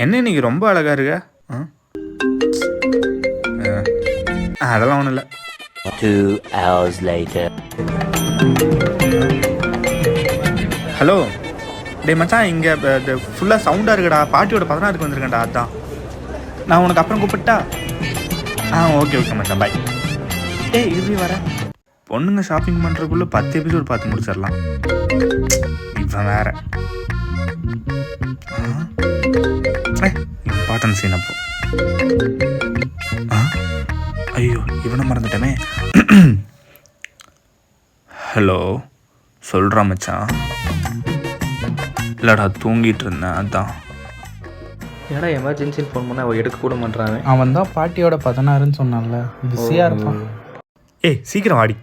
என்ன இன்னைக்கு ரொம்ப அழகா இருக்க? அதெல்லாம் ஒன்றும் இல்லை. 2 hours later. ஹலோ டேய் மச்சான், இங்கே இது ஃபுல்லாக சவுண்டாக இருக்குடா. பாட்டியோட 16க்கு வந்திருக்கேன்டா. அதான் நான் உனக்கு அப்புறம் கூப்பிட்டா. ஓகே மச்சான், பாய். டேய் இது வரேன். பொண்ணுங்க ஷாப்பிங் பண்ணுறதுக்குள்ளே 10 எபிசோட் பார்த்து முடிச்சிடலாம். இவன் வேற இம்பார்ட்டன்ட் சீன். அப்போ ஐயோ இவனை மறந்துட்டமே. ஹலோ சொல்கிறா மச்சான். இல்லைடா தூங்கிட்டு இருந்தேன். அதான் ஏன்னா எமர்ஜென்சின்னு ஃபோன் பண்ணால் அவள் எடுக்க கூட மாட்டான். அவன் தான் பாட்டியோட 16ன்னு சொன்னான்ல, பிஸியாக இருப்பான். ஏய் சீக்கிரம் வாடி.